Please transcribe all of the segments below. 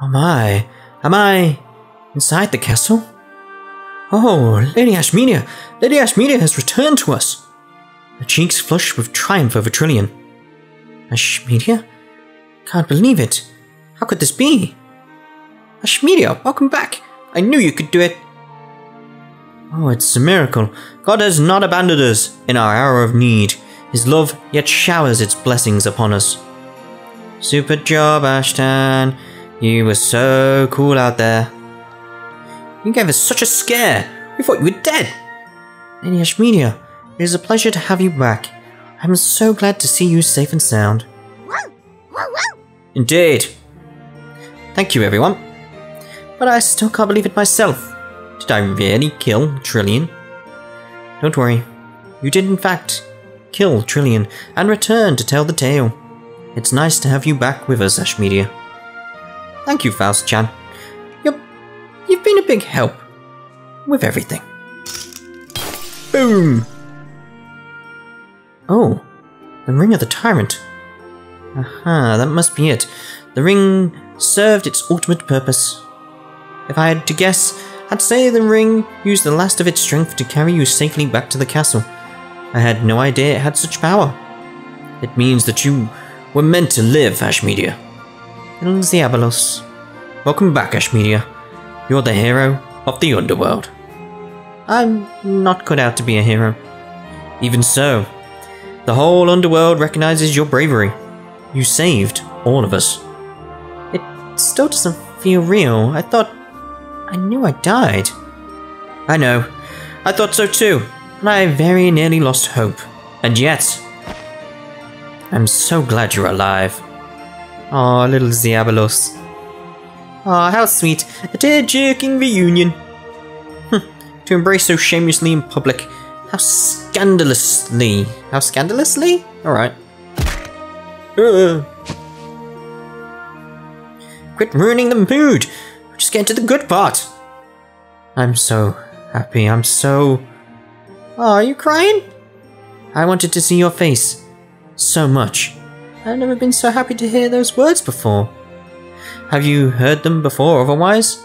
Oh my, am I inside the castle? Oh, Lady Ashmedia! Lady Ashmedia has returned to us! Her cheeks flushed with triumph over Trillian. Ashmedia? Can't believe it. How could this be? Ashmedia, welcome back! I knew you could do it! Oh, it's a miracle. God has not abandoned us in our hour of need. His love yet showers its blessings upon us. Super job, Ashtan. You were so cool out there. You gave us such a scare. We thought you were dead. Lady Ashmedia, it is a pleasure to have you back. I'm so glad to see you safe and sound. Indeed. Thank you, everyone. But I still can't believe it myself. Did I really kill Trillian? Don't worry. You did in fact kill Trillian and return to tell the tale. It's nice to have you back with us, Ashmedia. Thank you, Faust-chan. You've been a big help with everything. Boom! Oh, the Ring of the Tyrant. Aha, that must be it. The ring served its ultimate purpose. If I had to guess, I'd say the ring used the last of its strength to carry you safely back to the castle. I had no idea it had such power. It means that you were meant to live, Ashmedia. Little Zeabolos. Welcome back, Ashmedia. You're the hero of the Underworld. I'm not cut out to be a hero. Even so, the whole Underworld recognizes your bravery. You saved all of us. It still doesn't feel real. I knew I died. I know. I thought so too. And I very nearly lost hope. And yet, I'm so glad you're alive. Aw, little Zeabolos. Aw, how sweet. A tear-jerking reunion. To embrace so shamelessly in public. How scandalously. How scandalously? Alright. Quit ruining the mood. Just get to the good part. I'm so happy. I'm so... Oh, are you crying? I wanted to see your face. So much. I've never been so happy to hear those words before. Have you heard them before otherwise?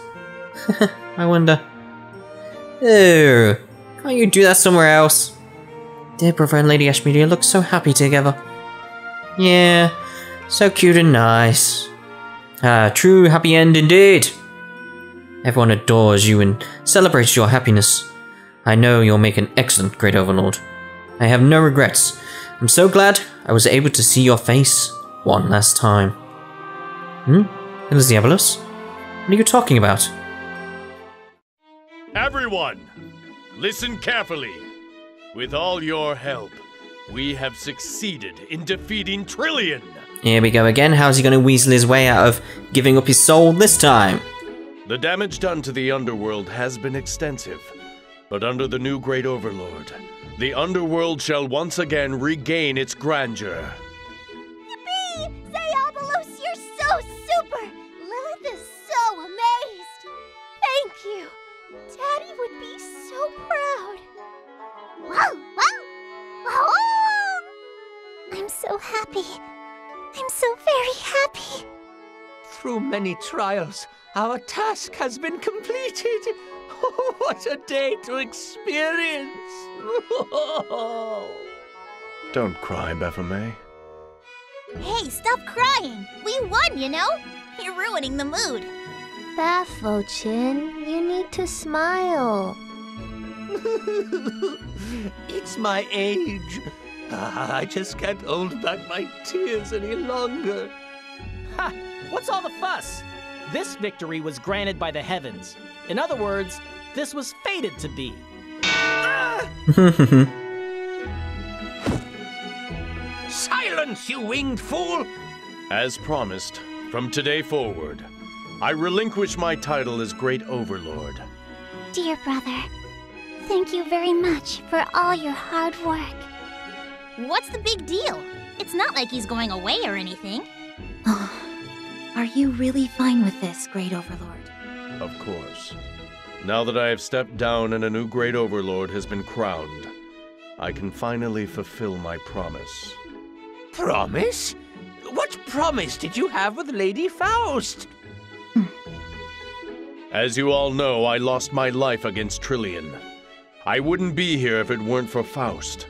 I wonder. Ew. Can't you do that somewhere else? Dear brother and Lady Ashmedia look so happy together. Yeah, so cute and nice. True happy end indeed. Everyone adores you and celebrates your happiness. I know you'll make an excellent Great Overlord. I have no regrets. I'm so glad I was able to see your face one last time. Little Zeabolos? What are you talking about? Everyone, listen carefully. With all your help, we have succeeded in defeating Trillian. Here we go again. How's he going to weasel his way out of giving up his soul this time? The damage done to the Underworld has been extensive, but under the new Great Overlord, the Underworld shall once again regain its grandeur. Yippee! Zeabolos, you're so super! Lilith is so amazed! Thank you! Daddy would be so proud! Wow! Wow! Wow! I'm so happy. I'm so very happy. Through many trials, our task has been completed. What a day to experience! Don't cry, Baphomet. Hey, stop crying! We won, you know? You're ruining the mood. Bapho-chin, you need to smile. It's my age. I just can't hold back my tears any longer. Ha! What's all the fuss? This victory was granted by the heavens. In other words, this was fated to be. Silence, you winged fool! As promised, from today forward, I relinquish my title as Great Overlord. Dear brother, thank you very much for all your hard work. What's the big deal? It's not like he's going away or anything. Are you really fine with this, Great Overlord? Of course. Now that I have stepped down and a new Great Overlord has been crowned, I can finally fulfill my promise. Promise? What promise did you have with Lady Faust? As you all know, I lost my life against Trillian. I wouldn't be here if it weren't for Faust.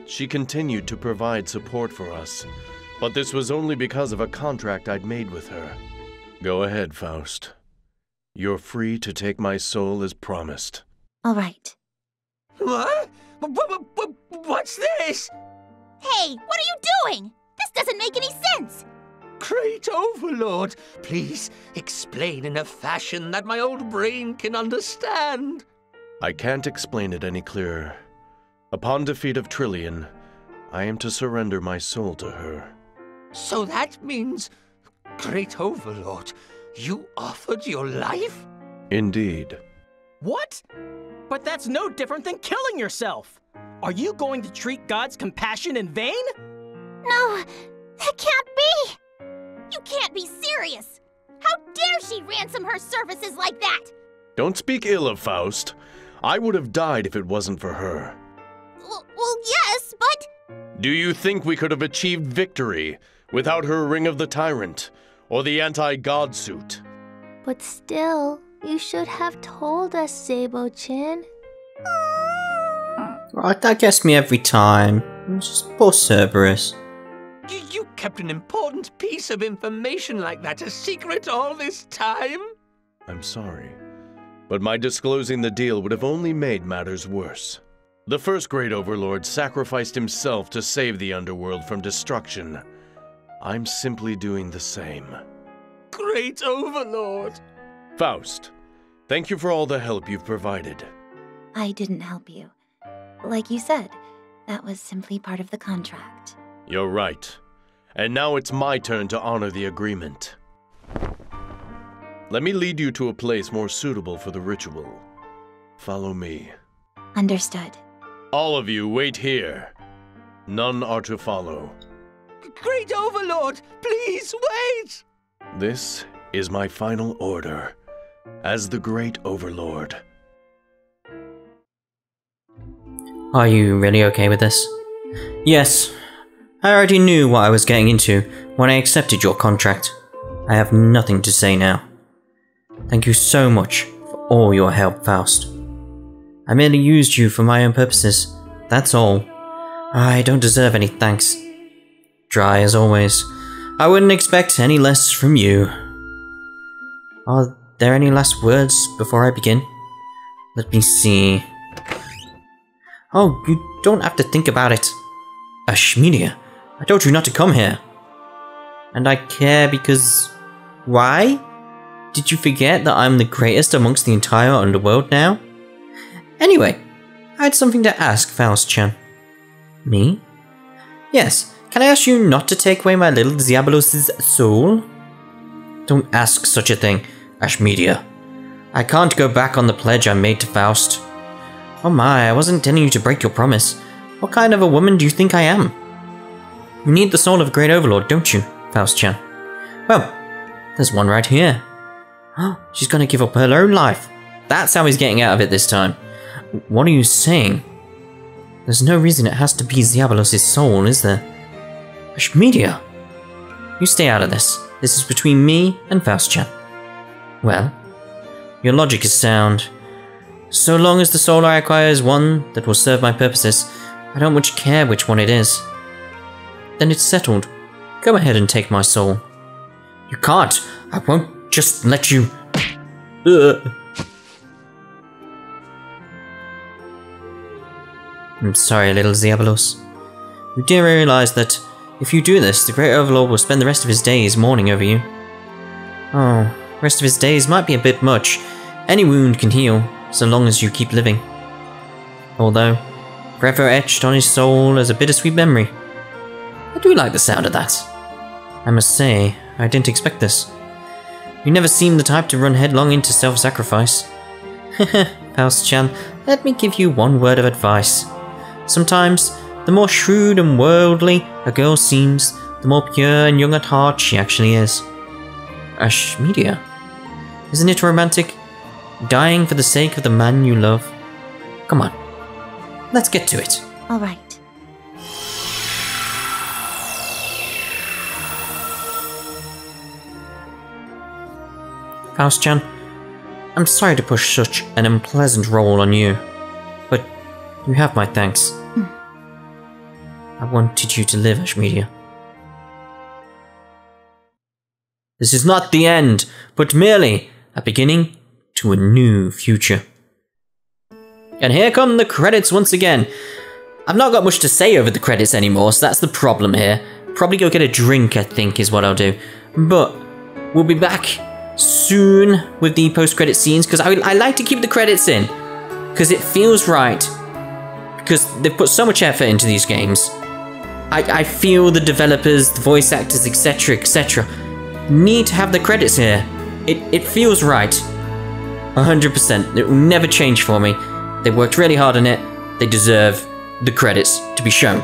She continued to provide support for us, but this was only because of a contract I'd made with her. Go ahead, Faust. You're free to take my soul as promised. All right. What? What's this? Hey, what are you doing? This doesn't make any sense. Great Overlord, please explain in a fashion that my old brain can understand. I can't explain it any clearer. Upon defeat of Trillian, I am to surrender my soul to her. So that means, Great Overlord, you offered your life? Indeed. What? But that's no different than killing yourself. Are you going to treat God's compassion in vain? No, that can't be. You can't be serious. How dare she ransom her services like that? Don't speak ill of Faust. I would have died if it wasn't for her. Well, yes, but... Do you think we could have achieved victory without her Ring of the Tyrant or the anti-God suit? But still, you should have told us, Zabo-chan. Right, that gets me every time. It's just poor Cerberus. You kept an important piece of information like that a secret all this time? I'm sorry, but my disclosing the deal would have only made matters worse. The first Great Overlord sacrificed himself to save the Underworld from destruction. I'm simply doing the same. Great Overlord! Faust, thank you for all the help you've provided. I didn't help you. Like you said, that was simply part of the contract. You're right. And now it's my turn to honor the agreement. Let me lead you to a place more suitable for the ritual. Follow me. Understood. All of you wait here. None are to follow. Great Overlord, please wait! This is my final order as the Great Overlord. Are you really okay with this? Yes. I already knew what I was getting into when I accepted your contract. I have nothing to say now. Thank you so much for all your help, Faust. I merely used you for my own purposes, that's all. I don't deserve any thanks. Dry as always. I wouldn't expect any less from you. Are there any last words before I begin? Let me see. Oh, you don't have to think about it. Ashmedia, I told you not to come here. And I care because... Why? Did you forget that I'm the greatest amongst the entire Underworld now? Anyway, I had something to ask, Faust-chan. Me? Yes, can I ask you not to take away my little Zeabolos' soul? Don't ask such a thing, Ashmedia. I can't go back on the pledge I made to Faust. Oh my, I wasn't intending you to break your promise. What kind of a woman do you think I am? You need the soul of a Great Overlord, don't you, Faust-chan? Well, there's one right here. She's gonna give up her own life. That's how he's getting out of it this time. What are you saying? There's no reason it has to be Zeabolos' soul, is there? Ashmedia! You stay out of this. This is between me and Faust-chan. Well, your logic is sound. So long as the soul I acquire is one that will serve my purposes, I don't much care which one it is. Then it's settled. Go ahead and take my soul. You can't! I won't just let you... I'm sorry, little Zeabolos. You do realize that if you do this, the Great Overlord will spend the rest of his days mourning over you. Oh, rest of his days might be a bit much. Any wound can heal, so long as you keep living. Although, forever etched on his soul as a bittersweet memory. I do like the sound of that. I must say, I didn't expect this. You never seemed the type to run headlong into self-sacrifice. Faust-chan, let me give you one word of advice. Sometimes, the more shrewd and worldly a girl seems, the more pure and young at heart she actually is. Ashmedia. Isn't it romantic? Dying for the sake of the man you love. Come on, let's get to it. All right. Faust-chan, I'm sorry to push such an unpleasant role on you, but you have my thanks. I wanted you to live, Ashmedia. This is not the end, but merely a beginning to a new future. And here come the credits once again. I've not got much to say over the credits anymore, so that's the problem here. Probably go get a drink, I think, is what I'll do. But we'll be back soon with the post-credit scenes, because I like to keep the credits in, because it feels right. Because they've put so much effort into these games. I feel the developers, the voice actors, etc., etc., need to have the credits here. It feels right. 100%. It will never change for me. They worked really hard on it. They deserve the credits to be shown.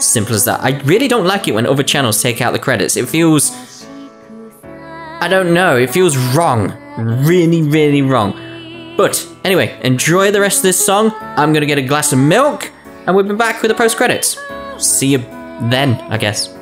Simple as that. I really don't like it when other channels take out the credits. It feels... I don't know. It feels wrong. Really, really wrong. But anyway, enjoy the rest of this song. I'm going to get a glass of milk. And we'll be back with the post-credits. See you then, I guess.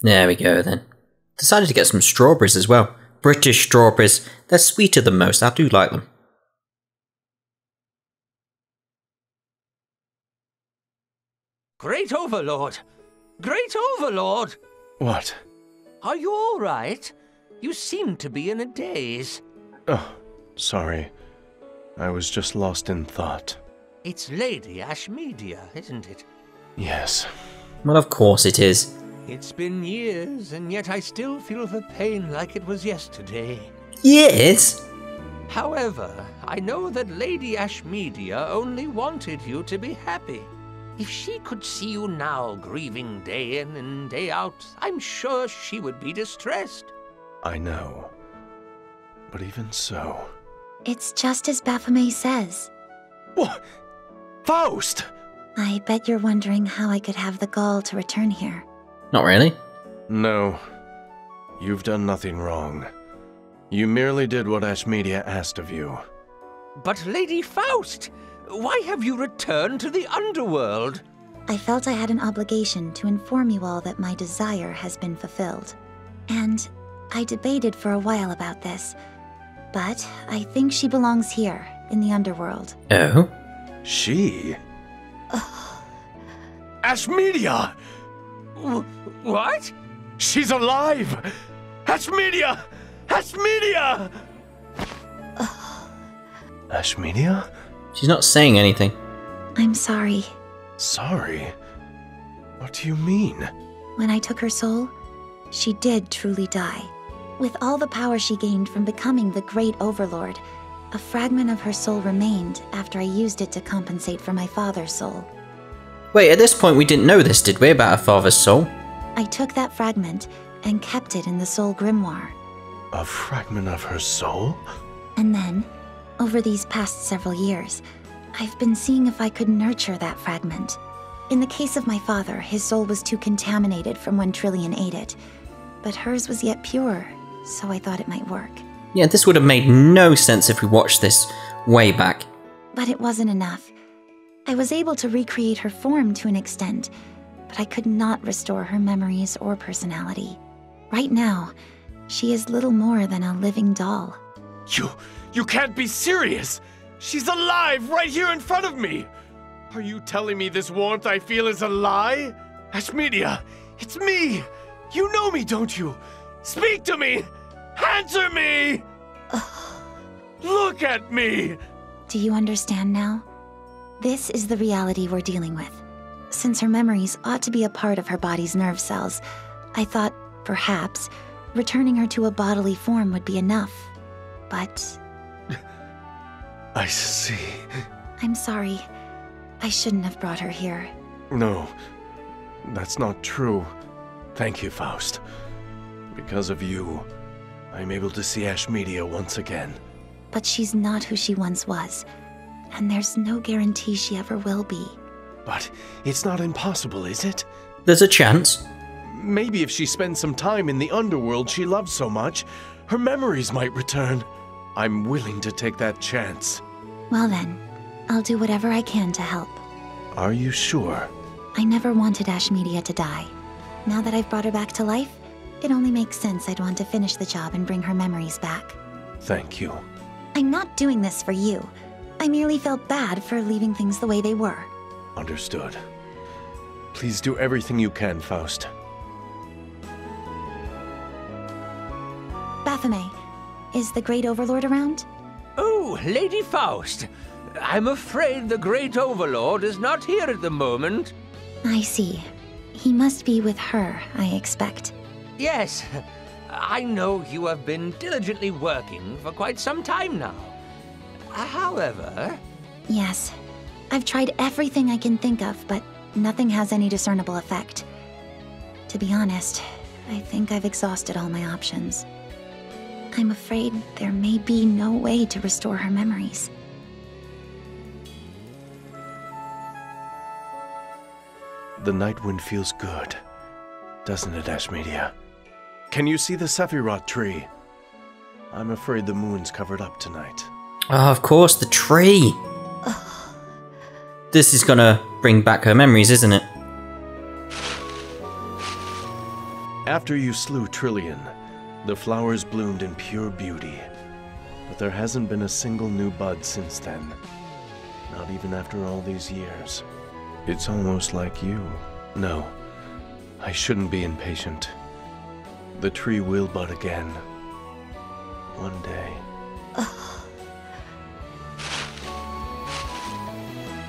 There we go then. Decided to get some strawberries as well. British strawberries. They're sweeter than most. I do like them. Great Overlord! Great Overlord! What? Are you all right? You seem to be in a daze. Oh, sorry. I was just lost in thought. It's Lady Ashmedia, isn't it? Yes. Well, of course it is. It's been years, and yet I still feel the pain like it was yesterday. Yes? However, I know that Lady Ashmedia only wanted you to be happy. If she could see you now grieving day in and day out, I'm sure she would be distressed. I know. But even so... It's just as Baphomet says. What? Faust! I bet you're wondering how I could have the gall to return here. Not really. No. You've done nothing wrong. You merely did what Ashmedia asked of you. But Lady Faust, why have you returned to the Underworld? I felt I had an obligation to inform you all that my desire has been fulfilled. And I debated for a while about this, but I think she belongs here, in the Underworld. Oh? She? Ashmedia! What? She's alive! Ashmedia! Ashmedia! Ashmedia? She's not saying anything. I'm sorry. Sorry? What do you mean? When I took her soul, she did truly die. With all the power she gained from becoming the Great Overlord, a fragment of her soul remained after I used it to compensate for my father's soul. Wait, at this point we didn't know this, did we, about her father's soul? I took that fragment and kept it in the Soul Grimoire. A fragment of her soul? And then, over these past several years, I've been seeing if I could nurture that fragment. In the case of my father, his soul was too contaminated from when Trillian ate it, but hers was yet pure, so I thought it might work. Yeah, this would have made no sense if we watched this way back. But it wasn't enough. I was able to recreate her form to an extent, but I could not restore her memories or personality. Right now, she is little more than a living doll. You can't be serious! She's alive right here in front of me! Are you telling me this warmth I feel is a lie? Ashmedia, it's me! You know me, don't you? Speak to me! Answer me! Look at me! Do you understand now? This is the reality we're dealing with. Since her memories ought to be a part of her body's nerve cells, I thought, perhaps, returning her to a bodily form would be enough. But... I see. I'm sorry. I shouldn't have brought her here. No, that's not true. Thank you, Faust. Because of you, I'm able to see Ashmedia once again. But she's not who she once was, and there's no guarantee she ever will be. But it's not impossible, is it? There's a chance. Maybe if she spends some time in the Underworld she loves so much, her memories might return. I'm willing to take that chance. Well then, I'll do whatever I can to help. Are you sure? I never wanted Ashmedia to die. Now that I've brought her back to life, it only makes sense I'd want to finish the job and bring her memories back. Thank you. I'm not doing this for you. I merely felt bad for leaving things the way they were. Understood. Please do everything you can, Faust. Baphomet, is the Great Overlord around? Oh, Lady Faust. I'm afraid the Great Overlord is not here at the moment. I see. He must be with her, I expect. Yes, I know you have been diligently working for quite some time now. However... Yes. I've tried everything I can think of, but nothing has any discernible effect. To be honest, I think I've exhausted all my options. I'm afraid there may be no way to restore her memories. The night wind feels good, doesn't it, Ashmedia? Can you see the Sephiroth tree? I'm afraid the moon's covered up tonight. Oh, of course, the tree! This is gonna bring back her memories, isn't it? After you slew Trillian, the flowers bloomed in pure beauty. But there hasn't been a single new bud since then. Not even after all these years. It's almost like you. No, I shouldn't be impatient. The tree will bud again. One day.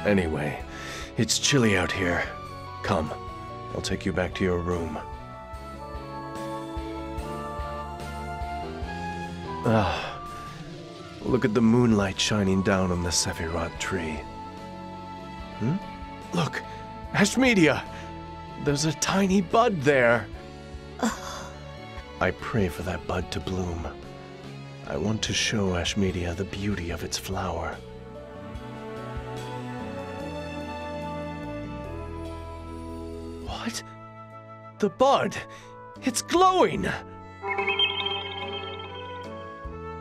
Anyway, it's chilly out here. Come, I'll take you back to your room. Ah, look at the moonlight shining down on the Sephiroth tree. Look, Ashmedia! There's a tiny bud there. I pray for that bud to bloom. I want to show Ashmedia the beauty of its flower. What? The bud! It's glowing!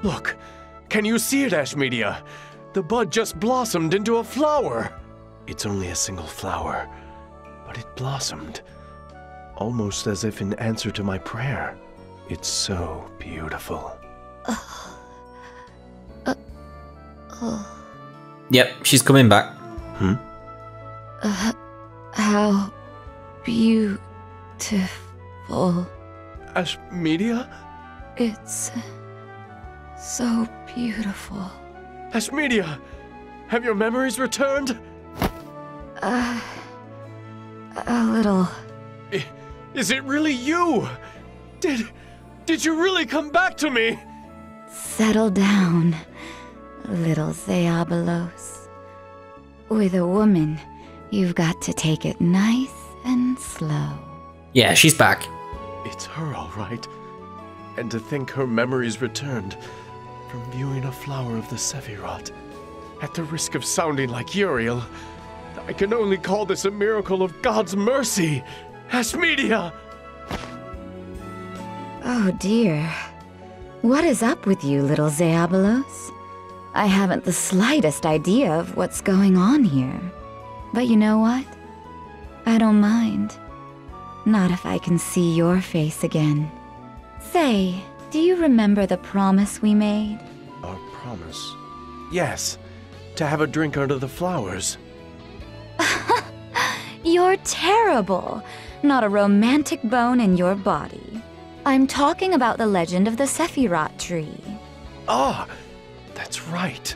Look! Can you see it, Ashmedia? The bud just blossomed into a flower! It's only a single flower, but it blossomed. Almost as if in answer to my prayer. It's so beautiful. Yep, she's coming back. How beautiful. Ashmedia? It's so beautiful. Ashmedia! Have your memories returned? A little. Is it really you? Did you really come back to me? Settle down, little Zeabolos. With a woman, you've got to take it nice and slow. Yeah, she's back. It's her, all right. And to think her memories returned from viewing a flower of the Sephiroth. At the risk of sounding like Uriel, I can only call this a miracle of God's mercy. Ashmedia! Oh dear. What is up with you, little Zeabolos? I haven't the slightest idea of what's going on here. But you know what? I don't mind. Not if I can see your face again. Say, do you remember the promise we made? Our promise? Yes, to have a drink under the flowers. You're terrible. Not a romantic bone in your body. I'm talking about the legend of the Sephiroth tree. Ah, that's right.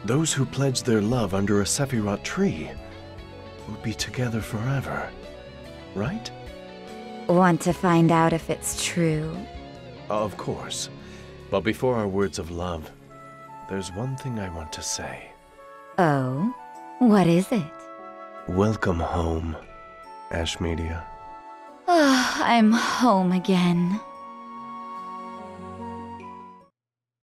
Those who pledge their love under a Sephiroth tree will be together forever, right? Want to find out if it's true? Of course. But before our words of love, there's one thing I want to say. Oh? What is it? Welcome home, Ashmedia. I'm home again.